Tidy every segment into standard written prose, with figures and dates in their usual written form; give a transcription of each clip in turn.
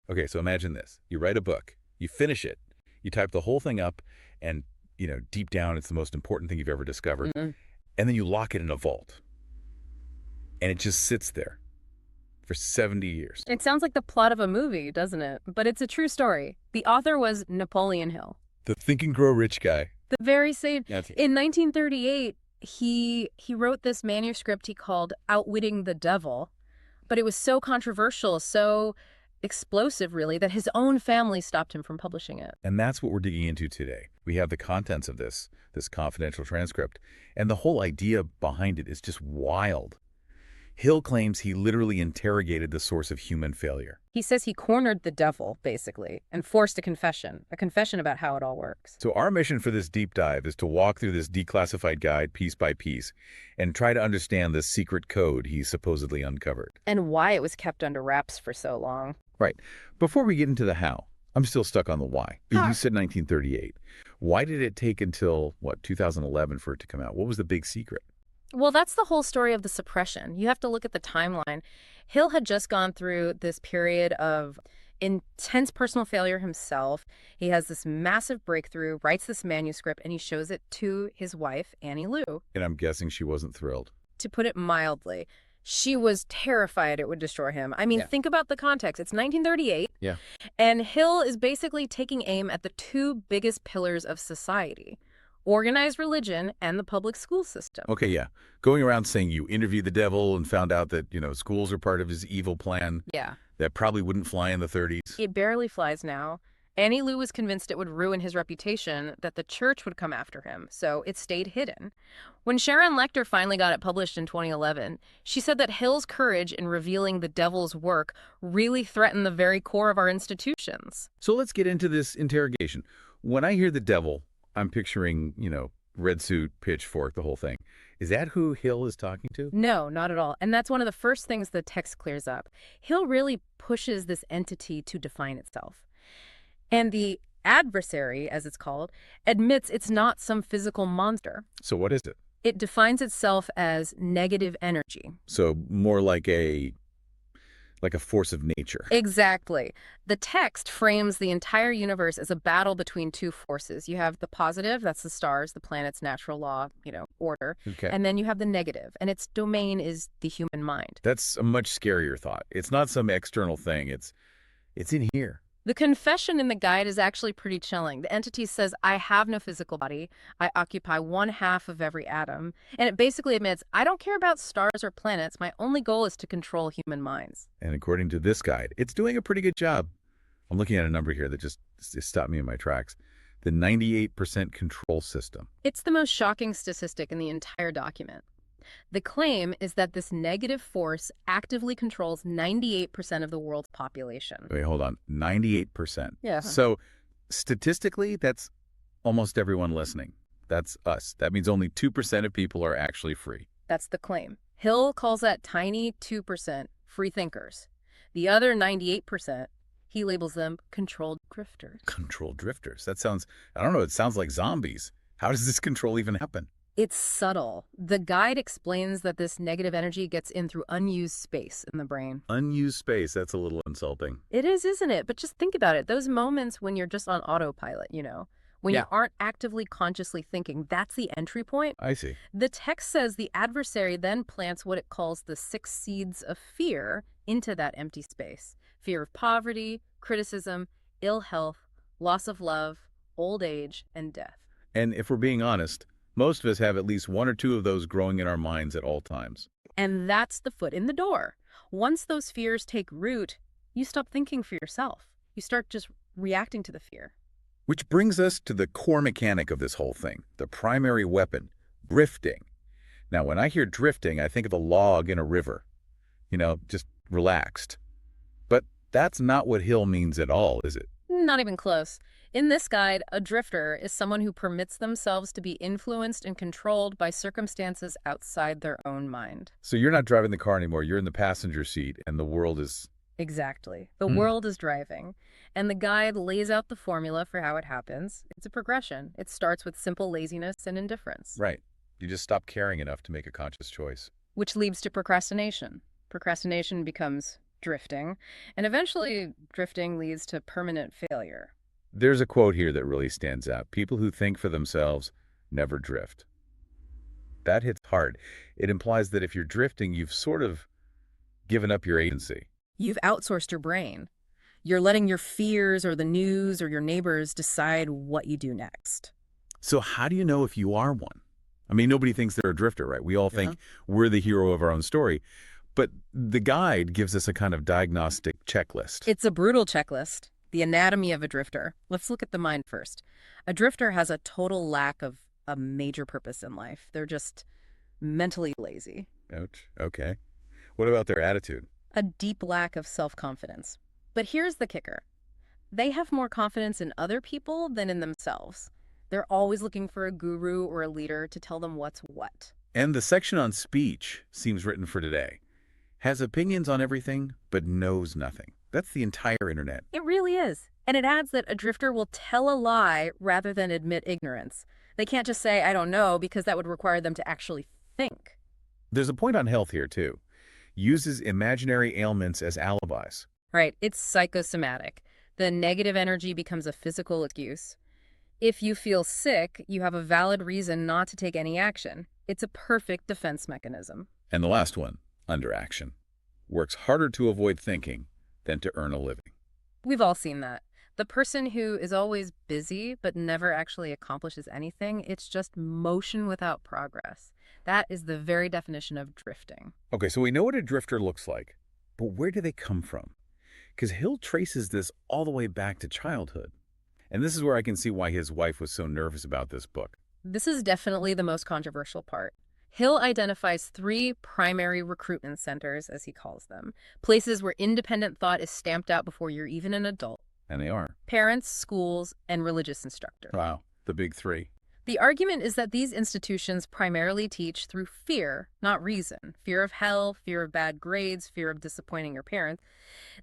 Okay, so imagine this. You write a book, you finish it, you type the whole thing up, and, deep down, it's the most important thing you've ever discovered. Mm-mm. And then you lock it in a vault. And it just sits there for 70 years. It sounds like the plot of a movie, doesn't it? But it's a true story. The author was Napoleon Hill. The Think and Grow Rich guy. The very same. That's In 1938, he wrote this manuscript he called Outwitting the Devil, but it was so controversial, so explosive, really, that his own family stopped him from publishing it. And that's what we're digging into today. We have the contents of this confidential transcript, and the whole idea behind it is just wild. Hill claims he literally interrogated the source of human failure. He says he cornered the devil, basically, and forced a confession about how it all works. So our mission for this deep dive is to walk through this declassified guide piece by piece and try to understand the secret code he supposedly uncovered. And why it was kept under wraps for so long. Right. Before we get into the how, I'm still stuck on the why. You said 1938. Why did it take until, 2011 for it to come out? What was the big secret? Well, that's the whole story of the suppression. You have to look at the timeline. Hill had just gone through this period of intense personal failure himself. He has this massive breakthrough, writes this manuscript, and he shows it to his wife, Annie Lou. And I'm guessing she wasn't thrilled. To put it mildly, she was terrified it would destroy him. I mean, think about the context. It's 1938. Yeah. And Hill is basically taking aim at the two biggest pillars of society: organized religion and the public school system. Okay, yeah. Going around saying you interviewed the devil and found out that, schools are part of his evil plan. Yeah. That probably wouldn't fly in the 30s. It barely flies now. Annie Lou was convinced it would ruin his reputation, that the church would come after him, so it stayed hidden. When Sharon Lechter finally got it published in 2011, she said that Hill's courage in revealing the devil's work really threatened the very core of our institutions. So let's get into this interrogation. When I hear the devil, I'm picturing, red suit, pitchfork, the whole thing. Is that who Hill is talking to? No, not at all. And that's one of the first things the text clears up. Hill really pushes this entity to define itself. And the adversary, as it's called, admits it's not some physical monster. So what is it? It defines itself as negative energy. So more like a force of nature. Exactly. The text frames the entire universe as a battle between two forces. You have the positive, that's the stars, the planet's natural law, order. Okay. And then you have the negative, and its domain is the human mind. That's a much scarier thought. It's not some external thing. It's in here. The confession in the guide is actually pretty chilling. The entity says, I have no physical body. I occupy 1/2 of every atom. And it basically admits, I don't care about stars or planets. My only goal is to control human minds. And according to this guide, it's doing a pretty good job. I'm looking at a number here that just stopped me in my tracks. The 98% control system. It's the most shocking statistic in the entire document. The claim is that this negative force actively controls 98% of the world's population. Wait, hold on. 98%. Yeah. So statistically, that's almost everyone listening. That's us. That means only 2% of people are actually free. That's the claim. Hill calls that tiny 2% free thinkers. The other 98%, he labels them controlled drifters. Controlled drifters. That sounds, I don't know, it sounds like zombies. How does this control even happen? It's subtle. The guide explains that this negative energy gets in through unused space in the brain. Unused space, that's a little insulting. It is, isn't it? But just think about it. Those moments when you're just on autopilot, when you aren't actively consciously thinking, that's the entry point. I see. The text says the adversary then plants what it calls the 6 seeds of fear into that empty space. Fear of poverty, criticism, ill health, loss of love, old age, and death. And if we're being honest, most of us have at least 1 or 2 of those growing in our minds at all times. And that's the foot in the door. Once those fears take root, you stop thinking for yourself. You start just reacting to the fear. Which brings us to the core mechanic of this whole thing, the primary weapon, drifting. Now, when I hear drifting, I think of a log in a river, just relaxed. But that's not what Hill means at all, is it? Not even close. In this guide, a drifter is someone who permits themselves to be influenced and controlled by circumstances outside their own mind. So you're not driving the car anymore. You're in the passenger seat, and the world is... Exactly. The world is driving. And the guide lays out the formula for how it happens. It's a progression. It starts with simple laziness and indifference. Right. You just stop caring enough to make a conscious choice. Which leads to procrastination. Procrastination becomes drifting, and eventually drifting leads to permanent failure. There's a quote here that really stands out. People who think for themselves never drift. That hits hard. It implies that if you're drifting, you've sort of given up your agency. You've outsourced your brain. You're letting your fears or the news or your neighbors decide what you do next. So how do you know if you are one? I mean, nobody thinks they're a drifter, right? We all think we're the hero of our own story. But the guide gives us a kind of diagnostic checklist. It's a brutal checklist. The anatomy of a drifter. Let's look at the mind first. A drifter has a total lack of a major purpose in life. They're just mentally lazy. Ouch. Okay. What about their attitude? A deep lack of self-confidence. But here's the kicker. They have more confidence in other people than in themselves. They're always looking for a guru or a leader to tell them what's what. And the section on speech seems written for today. Has opinions on everything, but knows nothing. That's the entire internet. It really is. And it adds that a drifter will tell a lie rather than admit ignorance. They can't just say, I don't know, because that would require them to actually think. There's a point on health here, too. Uses imaginary ailments as alibis. Right. It's psychosomatic. The negative energy becomes a physical excuse. If you feel sick, you have a valid reason not to take any action. It's a perfect defense mechanism. And the last one, underaction. Works harder to avoid thinking than to earn a living. We've all seen that. The person who is always busy but never actually accomplishes anything, it's just motion without progress. That is the very definition of drifting. Okay, so we know what a drifter looks like, but where do they come from? Because Hill traces this all the way back to childhood. And this is where I can see why his wife was so nervous about this book. This is definitely the most controversial part. Hill identifies 3 primary recruitment centers, as he calls them, places where independent thought is stamped out before you're even an adult. And they are. Parents, schools, and religious instructors. Wow, the big 3. The argument is that these institutions primarily teach through fear, not reason. Fear of hell, fear of bad grades, fear of disappointing your parents.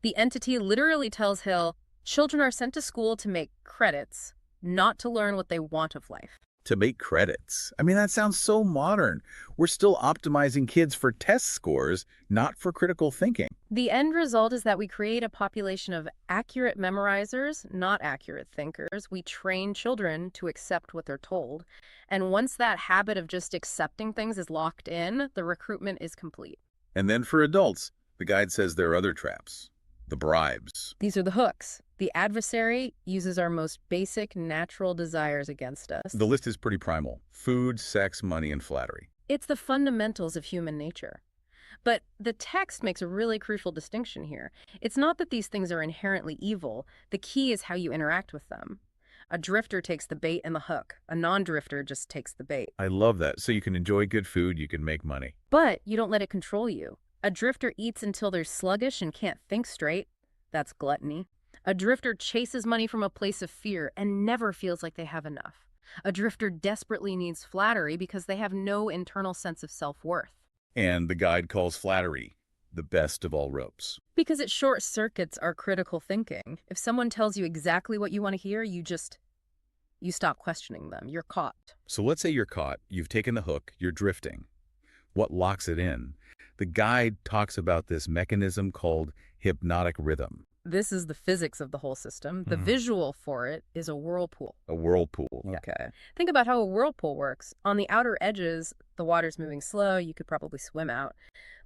The entity literally tells Hill, children are sent to school to make credits, not to learn what they want of life. To make credits. I mean, that sounds so modern. We're still optimizing kids for test scores, not for critical thinking. The end result is that we create a population of accurate memorizers, not accurate thinkers. We train children to accept what they're told. And once that habit of just accepting things is locked in, the recruitment is complete. And then for adults, the guide says there are other traps. The bribes. These are the hooks. The adversary uses our most basic natural desires against us. The list is pretty primal. Food, sex, money, and flattery. It's the fundamentals of human nature. But the text makes a really crucial distinction here. It's not that these things are inherently evil. The key is how you interact with them. A drifter takes the bait and the hook. A non-drifter just takes the bait. I love that. So you can enjoy good food, you can make money. But you don't let it control you. A drifter eats until they're sluggish and can't think straight. That's gluttony. A drifter chases money from a place of fear and never feels like they have enough. A drifter desperately needs flattery because they have no internal sense of self-worth. And the guide calls flattery the best of all ropes. Because it short-circuits our critical thinking. If someone tells you exactly what you want to hear, you stop questioning them. You're caught. So let's say you're caught, you've taken the hook, you're drifting. What locks it in? The guide talks about this mechanism called hypnotic rhythm. This is the physics of the whole system. The visual for it is a whirlpool. A whirlpool. Yeah. Okay. Think about how a whirlpool works. On the outer edges, the water's moving slow. You could probably swim out.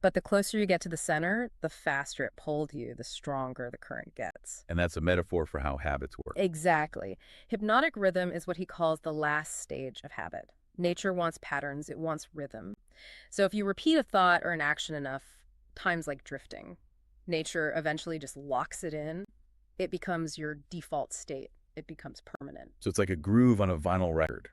But the closer you get to the center, the faster it pulled you, the stronger the current gets. And that's a metaphor for how habits work. Exactly. Hypnotic rhythm is what he calls the last stage of habit. Nature wants patterns. It wants rhythm. So if you repeat a thought or an action enough, times like drifting, nature eventually just locks it in. It becomes your default state. It becomes permanent. So it's like a groove on a vinyl record.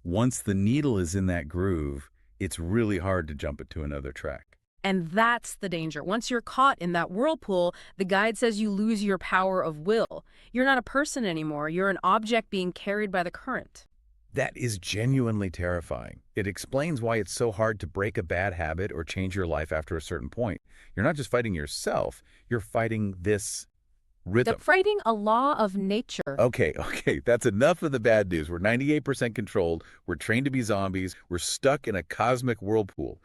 Once the needle is in that groove, it's really hard to jump it to another track. And that's the danger. Once you're caught in that whirlpool, the guide says you lose your power of will. You're not a person anymore. You're an object being carried by the current. That is genuinely terrifying. It explains why it's so hard to break a bad habit or change your life after a certain point. You're not just fighting yourself, you're fighting this rhythm. Fighting a law of nature. Okay, that's enough of the bad news. We're 98% controlled, we're trained to be zombies, we're stuck in a cosmic whirlpool.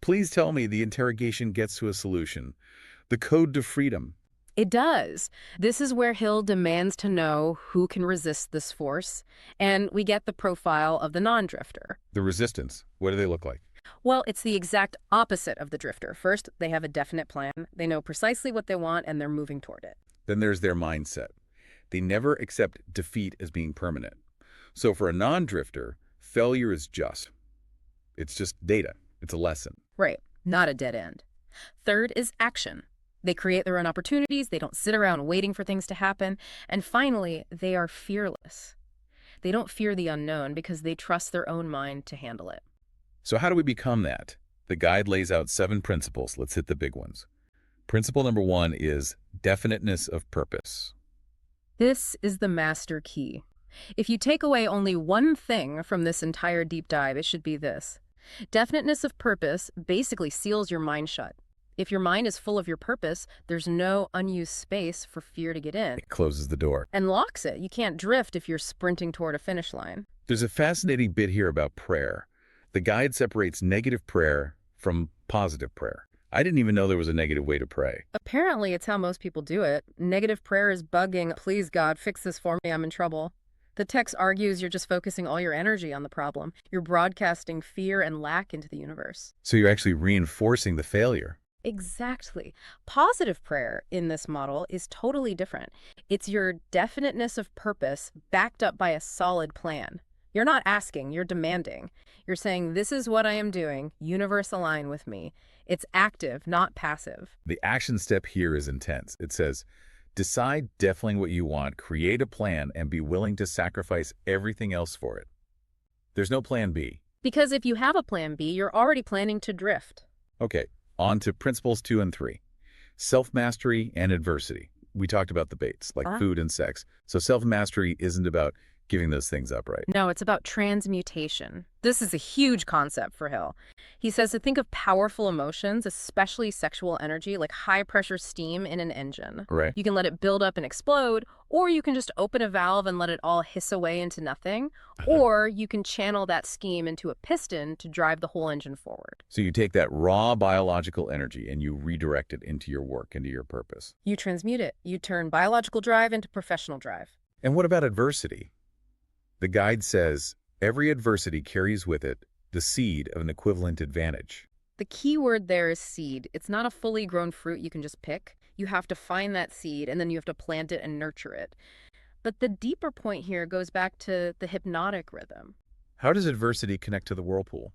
Please tell me the interrogation gets to a solution. The code to freedom. It does. This is where Hill demands to know who can resist this force, and we get the profile of the non-drifter. The resistance. What do they look like? Well, it's the exact opposite of the drifter. First, they have a definite plan. They know precisely what they want, and they're moving toward it. Then there's their mindset. They never accept defeat as being permanent. So for a non-drifter, failure is it's just data. It's a lesson. Right, not a dead end. Third is action. They create their own opportunities. They don't sit around waiting for things to happen. And finally, they are fearless. They don't fear the unknown because they trust their own mind to handle it. So how do we become that? The guide lays out 7 principles. Let's hit the big ones. Principle number 1 is definiteness of purpose. This is the master key. If you take away only one thing from this entire deep dive, it should be this. Definiteness of purpose basically seals your mind shut. If your mind is full of your purpose, there's no unused space for fear to get in. It closes the door. And locks it. You can't drift if you're sprinting toward a finish line. There's a fascinating bit here about prayer. The guide separates negative prayer from positive prayer. I didn't even know there was a negative way to pray. Apparently, it's how most people do it. Negative prayer is bugging, please God, fix this for me, I'm in trouble. The text argues you're just focusing all your energy on the problem. You're broadcasting fear and lack into the universe. So you're actually reinforcing the failure. Exactly. Positive prayer in this model is totally different. It's your definiteness of purpose backed up by a solid plan. You're not asking, you're demanding. You're saying, this is what I am doing, universe align with me. It's active, not passive. The action step here is intense. It says, decide definitely what you want, create a plan, and be willing to sacrifice everything else for it. There's no plan B. Because if you have a plan B, you're already planning to drift. Okay, on to principles 2 and 3. Self-mastery and adversity. We talked about the baits, like food and sex. So self-mastery isn't about giving those things up, right? No, it's about transmutation. This is a huge concept for Hill. He says to think of powerful emotions, especially sexual energy, like high-pressure steam in an engine. Right. You can let it build up and explode, or you can just open a valve and let it all hiss away into nothing, or you can channel that steam into a piston to drive the whole engine forward. So you take that raw biological energy and you redirect it into your work, into your purpose. You transmute it. You turn biological drive into professional drive. And what about adversity? The guide says, every adversity carries with it the seed of an equivalent advantage. The key word there is seed. It's not a fully grown fruit you can just pick. You have to find that seed, and then you have to plant it and nurture it. But the deeper point here goes back to the hypnotic rhythm. How does adversity connect to the whirlpool?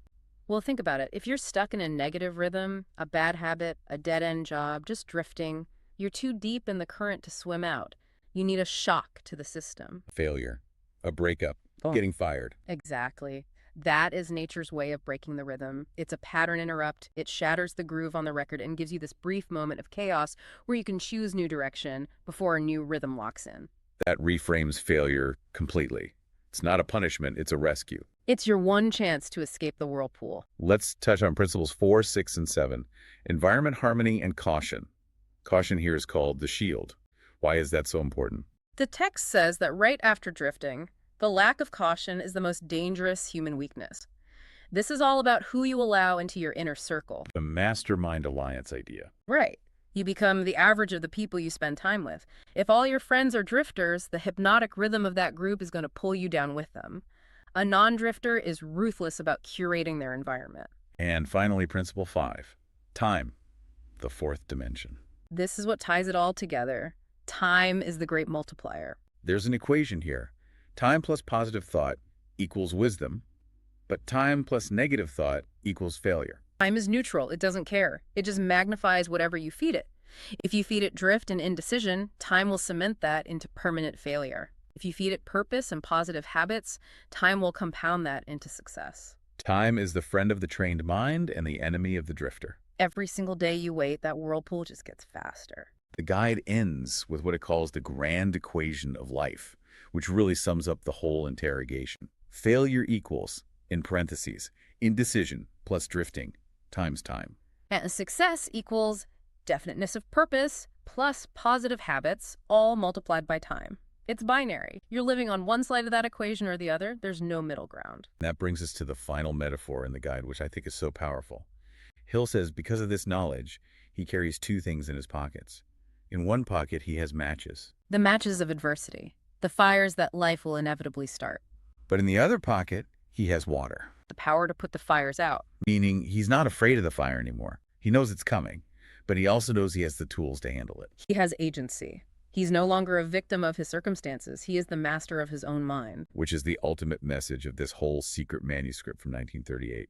Well, think about it. If you're stuck in a negative rhythm, a bad habit, a dead-end job, just drifting, you're too deep in the current to swim out. You need a shock to the system. Failure, a breakup, getting fired. Exactly. That is nature's way of breaking the rhythm. It's a pattern interrupt. It shatters the groove on the record and gives you this brief moment of chaos where you can choose new direction before a new rhythm locks in. That reframes failure completely. It's not a punishment, it's a rescue. It's your one chance to escape the whirlpool. Let's touch on principles 4, 6, and 7. Environment, harmony, and caution. Caution here is called the shield. Why is that so important? The text says that right after drifting, the lack of caution is the most dangerous human weakness. This is all about who you allow into your inner circle. The mastermind alliance idea. Right. You become the average of the people you spend time with. If all your friends are drifters, the hypnotic rhythm of that group is going to pull you down with them. A non-drifter is ruthless about curating their environment. And finally, principle 5. Time, the fourth dimension. This is what ties it all together. Time is the great multiplier. There's an equation here. Time plus positive thought equals wisdom, but time plus negative thought equals failure. Time is neutral. It doesn't care. It just magnifies whatever you feed it. If you feed it drift and indecision, time will cement that into permanent failure. If you feed it purpose and positive habits, time will compound that into success. Time is the friend of the trained mind and the enemy of the drifter. Every single day you wait, that whirlpool just gets faster. The guide ends with what it calls the grand equation of life, which really sums up the whole interrogation. Failure equals, in parentheses, indecision plus drifting times time. And success equals definiteness of purpose plus positive habits, all multiplied by time. It's binary. You're living on one side of that equation or the other. There's no middle ground. That brings us to the final metaphor in the guide, which I think is so powerful. Hill says because of this knowledge, he carries two things in his pockets. In one pocket, he has matches. The matches of adversity, the fires that life will inevitably start. But in the other pocket, he has water. The power to put the fires out. Meaning he's not afraid of the fire anymore. He knows it's coming, but he also knows he has the tools to handle it. He has agency. He's no longer a victim of his circumstances. He is the master of his own mind. Which is the ultimate message of this whole secret manuscript from 1938.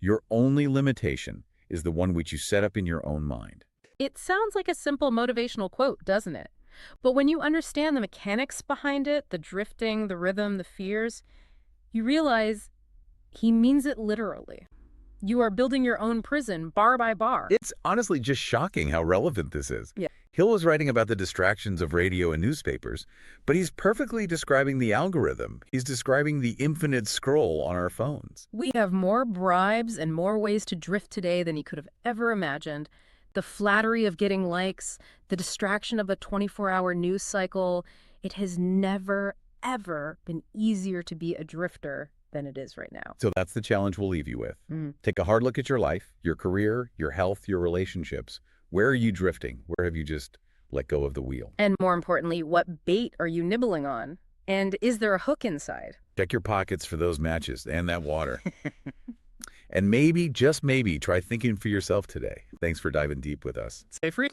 Your only limitation is the one which you set up in your own mind. It sounds like a simple motivational quote, doesn't it? But when you understand the mechanics behind it, the drifting, the rhythm, the fears, you realize he means it literally. You are building your own prison, bar by bar. It's honestly just shocking how relevant this is. Yeah. Hill was writing about the distractions of radio and newspapers, but he's perfectly describing the algorithm. He's describing the infinite scroll on our phones. We have more bribes and more ways to drift today than you could have ever imagined. The flattery of getting likes, the distraction of a 24-hour news cycle. It has never, ever been easier to be a drifter than it is right now. So that's the challenge we'll leave you with. Take a hard look at your life, your career, your health, your relationships. Where are you drifting? Where have you just let go of the wheel? And more importantly, what bait are you nibbling on? And is there a hook inside? Check your pockets for those matches and that water. And maybe, just maybe, try thinking for yourself today. Thanks for diving deep with us. Stay free.